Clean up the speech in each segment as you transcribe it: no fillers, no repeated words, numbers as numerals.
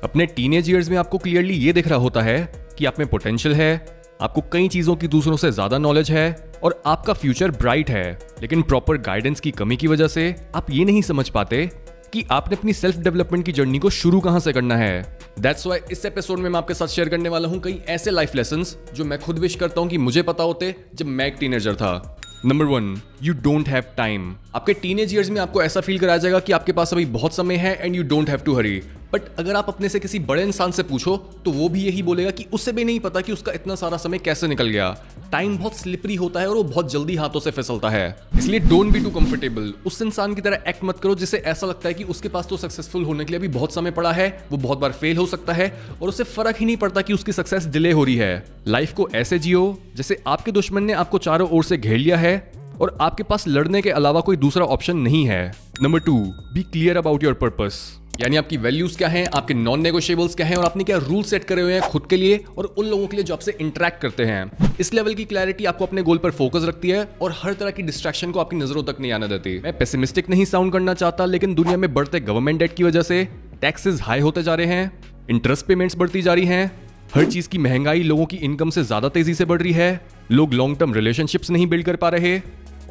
अपने teenage years में आपको क्लियरली ये दिख रहा होता है कि आप में पोटेंशियल है, आपको कई चीजों की दूसरों से ज्यादा नॉलेज है और आपका फ्यूचर ब्राइट है। लेकिन प्रॉपर गाइडेंस की कमी की वजह से आप ये नहीं समझ पाते कि आपने अपनी सेल्फ डेवलपमेंट की जर्नी को शुरू कहां से करना है। दैट्स व्हाई इस एपिसोड में मैं आपके साथ शेयर करने वाला हूं कई ऐसे लाइफ लेसन्स जो मैं खुद विश करता हूं कि मुझे पता होते जब मैं एक टीनेजर था। Number 1, you don't have time. आपके टीनेज ईयर्स में आपको ऐसा फील कराया जाएगा कि आपके पास अभी बहुत समय है and you don't have to hurry. But अगर आप अपने से किसी बड़े इंसान से पूछो तो वो भी यही बोलेगा कि उसे भी नहीं पता कि उसका इतना सारा समय कैसे निकल गया। टाइम बहुत स्लिपरी होता है और वो बहुत जल्दी हाथों से फिसलता है। इसलिए डोंट बी टू कंफर्टेबल। उस इंसान की तरह एक्ट मत करो जिसे ऐसा लगता है कि उसके पास तो सक्सेसफुल होने के लिए अभी बहुत समय पड़ा है, वो बहुत बार फेल हो सकता है और उसे फर्क ही नहीं पड़ता कि उसकी सक्सेस डिले हो रही है। लाइफ को ऐसे जियो जैसे आपके दुश्मन ने आपको चारों ओर से घेर लिया है और आपके पास लड़ने के अलावा कोई दूसरा ऑप्शन नहीं है। Number 2, be clear about your purpose. यानी आपकी वैल्यूज क्या हैं, आपके नॉन नेगोशिएबल्स क्या हैं और आपने क्या रूल सेट करे हुए हैं खुद के लिए और उन लोगों के लिए जो आपसे इंटरेक्ट करते हैं। इस लेवल की क्लैरिटी आपको अपने गोल पर फोकस रखती है और हर तरह की डिस्ट्रैक्शन को आपकी नजरों तक नहीं आने देती। मैं पेसिमिस्टिक नहीं साउंड करना चाहता, लेकिन दुनिया में बढ़ते गवर्नमेंट डेट की वजह से टैक्सेस हाई होते जा रहे हैं, इंटरेस्ट पेमेंट्स बढ़ती जा रही हैं, हर चीज की महंगाई लोगों की इनकम से ज्यादा तेजी से बढ़ रही है, लोग लॉन्ग टर्म रिलेशनशिप्स नहीं बिल्ड कर पा रहे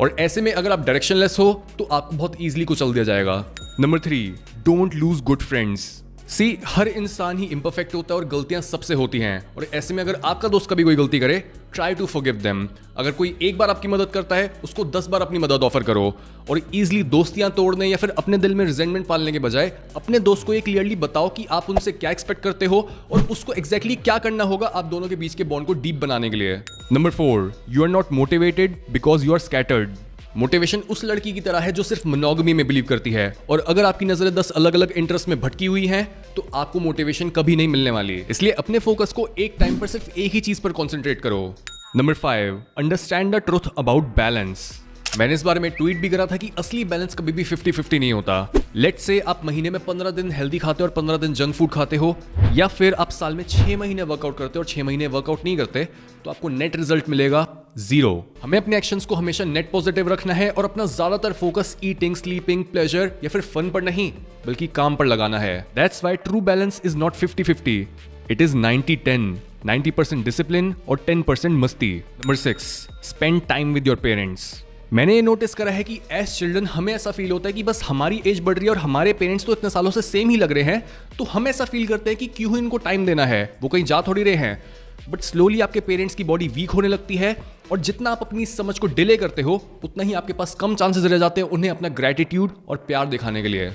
और ऐसे में अगर आप डायरेक्शनलेस हो तो आपको बहुत इजीली कुचल दिया जाएगा। Number 3, don't lose good friends. See, हर इंसान ही इम्परफेक्ट होता है और गलतियां सबसे होती हैं और ऐसे में अगर आपका दोस्त कभी कोई गलती करे, ट्राई टू फॉरगिव देम। अगर कोई एक बार आपकी मदद करता है उसको 10 बार अपनी मदद ऑफर करो और इजीली दोस्तियां तोड़ने या फिर अपने दिल में रिजेंटमेंट पालने के बजाय अपने दोस्त को ये क्लियरली बताओ कि आप उनसे क्या एक्सपेक्ट करते हो और उसको एग्जैक्टली क्या करना होगा आप दोनों के बीच के बॉन्ड को डीप बनाने के लिए। Number 4, you are not motivated because you are scattered. Motivation उस लड़की की तरह है जो सिर्फ मोनोगमी में बिलीव करती है और अगर आपकी नजरें 10 अलग अलग इंटरेस्ट में भटकी हुई हैं तो आपको मोटिवेशन कभी नहीं मिलने वाली। इसलिए अपने फोकस को एक टाइम पर सिर्फ एक ही चीज पर कॉन्सेंट्रेट करो। Number 5, understand the truth about balance. मैंने इस बारे में ट्वीट भी करा था कि असली बैलेंस कभी भी 50-50 नहीं होता। लेट्स से आप महीने में 15 दिन हेल्दी खाते हो और 15 दिन जंक फूड खाते हो, या फिर आप साल में 6 महीने वर्कआउट करते हो और 6 महीने वर्कआउट नहीं करते, तो आपको नेट रिजल्ट मिलेगा 0। हमें अपने एक्शंस को हमेशा नेट पॉजिटिव रखना है और अपना ज्यादातर फोकस ईटिंग, स्लीपिंग, प्लेजर या फिर फन पर नहीं बल्कि काम पर लगाना है। That's why true balance is not 50-50, it is 90-10। 90% discipline और 10% मस्ती। Number 6, spend time with your parents. मैंने ये नोटिस करा है कि एज चिल्ड्रन हमें ऐसा फील होता है कि बस हमारी एज बढ़ रही है और हमारे पेरेंट्स तो इतने सालों से सेम ही लग रहे हैं, तो हम ऐसा फील करते हैं कि क्यों इनको टाइम देना है, वो कहीं जा थोड़ी रहे हैं। बट स्लोली आपके पेरेंट्स की बॉडी वीक होने लगती है और जितना आप अपनी समझ को डिले करते हो उतना ही आपके पास कम चांसेस रह जाते हैं उन्हें अपना ग्रेटिट्यूड और प्यार दिखाने के लिए।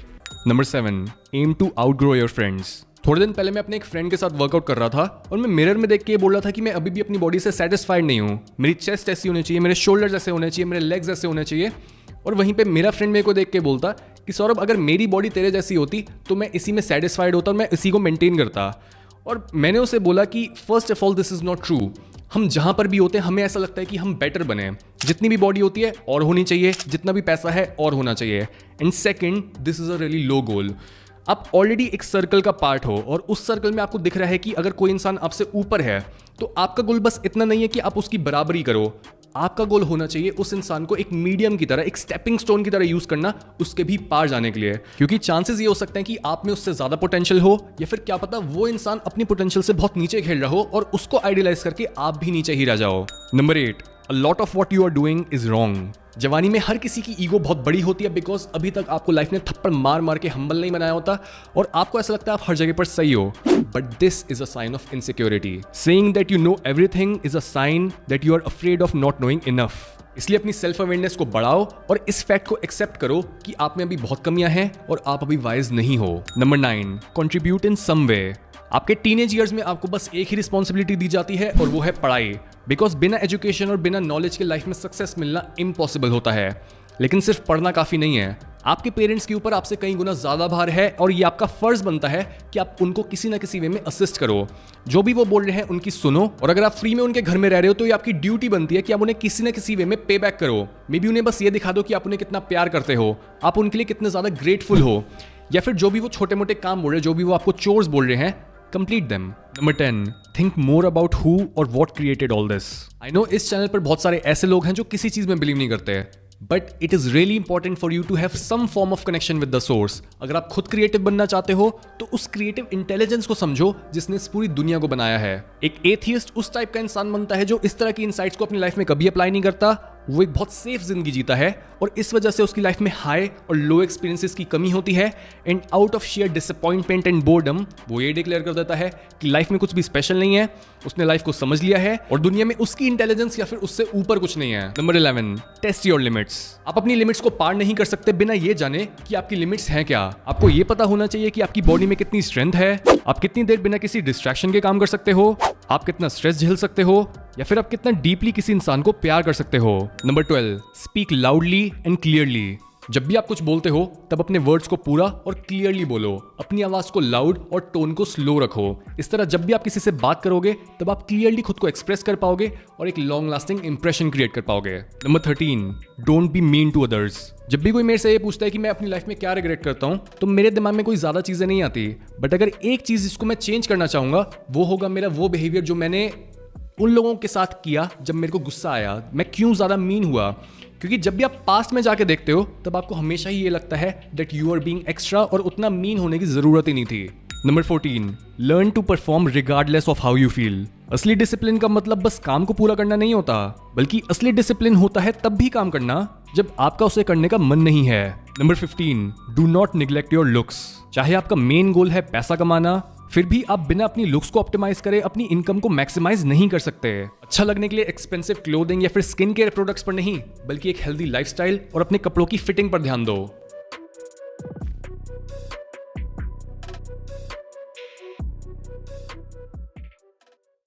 Number 7, aim to outgrow your friends. थोड़े दिन पहले मैं अपने एक फ्रेंड के साथ वर्कआउट कर रहा था और मैं मिरर में देख के बोल रहा था कि मैं अभी भी अपनी बॉडी से सेटिस्फाइड नहीं हूँ। मेरी चेस्ट ऐसी होनी चाहिए, मेरे शोल्डर्स ऐसे होने चाहिए, मेरे लेग्स ऐसे होने चाहिए। और वहीं पे मेरा फ्रेंड मेरे को देख के बोलता कि सौरभ, अगर मेरी बॉडी तेरे जैसी होती तो मैं इसी में सेटिस्फाइड होता और मैं इसी को मेंटेन करता। और मैंने उसे बोला कि first of all this is not true. हम जहां पर भी होते हैं हमें ऐसा लगता है कि हम बेटर बने। जितनी भी बॉडी होती है और होनी चाहिए, जितना भी पैसा है और होना चाहिए। And second, this is a really low goal. आप ऑलरेडी एक सर्कल का पार्ट हो और उस सर्कल में आपको दिख रहा है कि अगर कोई इंसान आपसे ऊपर है तो आपका गोल बस इतना नहीं है कि आप उसकी बराबरी करो। आपका गोल होना चाहिए उस इंसान को एक मीडियम की तरह, एक स्टेपिंग स्टोन की तरह यूज करना उसके भी पार जाने के लिए। क्योंकि चांसेस ये हो सकते हैं कि आप में उससे ज्यादा पोटेंशियल हो या फिर क्या पता वो इंसान अपनी पोटेंशियल से बहुत नीचे खेल रहा हो और उसको आइडियलाइज करके आप भी नीचे ही रह जाओ। Number 8, a lot of what you are doing is wrong. जवानी में हर किसी की ईगो बहुत बड़ी होती है बिकॉज अभी तक आपको लाइफ ने थप्पड़ मार मार के हम्बल नहीं बनाया होता और आपको ऐसा लगता है आप हर जगह पर सही हो। But this is a sign of insecurity. Saying that you know everything is a sign that you are afraid of not knowing enough. इसलिए अपनी सेल्फ अवेयरनेस को बढ़ाओ और इस फैक्ट को एक्सेप्ट करो कि आप में अभी बहुत कमियां हैं और आप अभी वाइज नहीं हो। नंबर 9, कंट्रीब्यूट इन सम वे। आपके टीनेज ईयर्स में आपको बस एक ही रिस्पॉन्सिबिलिटी दी जाती है और वो है पढ़ाई। बिकॉज बिना एजुकेशन और बिना नॉलेज के लाइफ में सक्सेस मिलना इम्पॉसिबल होता है। लेकिन सिर्फ पढ़ना काफी नहीं है, आपके पेरेंट्स के ऊपर आपसे कई गुना ज्यादा भार है और ये आपका फर्ज बनता है कि आप उनको किसी ना किसी वे में असिस्ट करो। जो भी वो बोल रहे हैं उनकी सुनो और अगर आप फ्री में उनके घर में रह रहे हो तो ये आपकी ड्यूटी बनती है कि आप उन्हें किसी ना किसी वे में पे बैक करो। मे बी उन्हें बस ये दिखा दो कि आप उन्हें कितना प्यार करते हो, आप उनके लिए कितने ज्यादा ग्रेटफुल हो, या फिर जो भी वो छोटे मोटे काम बोल रहे हैं, जो भी वो आपको चोर्स बोल रहे हैं, complete them. Number 10, think more about who or what created all this. I know इस चैनल पर बहुत सारे ऐसे लोग हैं जो किसी चीज में बिलीव नहीं करते, but it is really important for you to have some form of connection with the source. अगर आप खुद क्रिएटिव बनना चाहते हो तो उस क्रिएटिव इंटेलिजेंस को समझो जिसने इस पूरी दुनिया को बनाया है। एक एथियस्ट उस टाइप का इंसान बनता है जो इस तरह की इनसाइट्स को अपनी लाइफ में कभी अप्लाई नहीं करता। वो एक बहुत सेफ जिंदगी जीता है और इस वजह से उसकी लाइफ में हाई और लो एक्सपीरियंसेस की कमी होती है। And out of share disappointment and boredom वो ये डिक्लेयर कर देता है कि लाइफ में कुछ भी स्पेशल नहीं है, उसने लाइफ को समझ लिया है और दुनिया में उसकी इंटेलिजेंस या फिर उससे ऊपर कुछ नहीं है। Number 11, test your limits. आप अपनी लिमिट्स को पार नहीं कर सकते बिना ये जाने कि आपकी लिमिट्स हैं क्या। आपको ये पता होना चाहिए कि आपकी बॉडी में कितनी स्ट्रेंथ है, आप कितनी देर बिना किसी डिस्ट्रैक्शन के काम कर सकते हो, आप कितना स्ट्रेस झेल सकते हो या फिर आप कितना डीपली किसी इंसान को प्यार कर सकते हो। Number 12, speak loudly and clearly. जब भी आप कुछ बोलते हो तब अपने वर्ड्स को पूरा और क्लियरली बोलो। अपनी आवाज को लाउड और टोन को स्लो रखो। इस तरह जब भी आप किसी से बात करोगे तब आप क्लियरली खुद को एक्सप्रेस कर पाओगे और एक लॉन्ग लास्टिंग इंप्रेशन क्रिएट कर पाओगे। Number 13, don't be mean to others. जब भी कोई मेरे से ये पूछता है कि मैं अपनी लाइफ में क्या रिग्रेट करता हूँ तो मेरे दिमाग में कोई ज्यादा चीजें नहीं आती, बट अगर एक चीज जिसको मैं चेंज करना चाहूंगा वो होगा मेरा वो बिहेवियर जो मैंने उन लोगों के साथ किया जब मेरे को गुस्सा आया। मैं क्यों ज्यादा मीन हुआ, क्योंकि जब भी आप पास्ट में जाके देखते हो तब आपको हमेशा ही ये लगता है that you are being extra और उतना मीन होने की जरूरत ही नहीं थी। Number 14, learn to perform regardless of how you feel. असली डिसिप्लिन का मतलब बस काम को पूरा करना नहीं होता, बल्कि असली डिसिप्लिन होता है तब भी काम करना जब आपका उसे करने का मन नहीं है। Number 15, do not neglect your looks. चाहे आपका मेन गोल है पैसा कमाना, फिर भी आप बिना अपनी लुक्स को ऑप्टिमाइज करे अपनी इनकम को मैक्सिमाइज नहीं कर सकते। अच्छा लगने के लिए एक्सपेंसिव क्लोथिंग या फिर स्किन केयर प्रोडक्ट्स पर नहीं, बल्कि एक हेल्दी लाइफस्टाइल और अपने कपड़ों की फिटिंग पर ध्यान दो।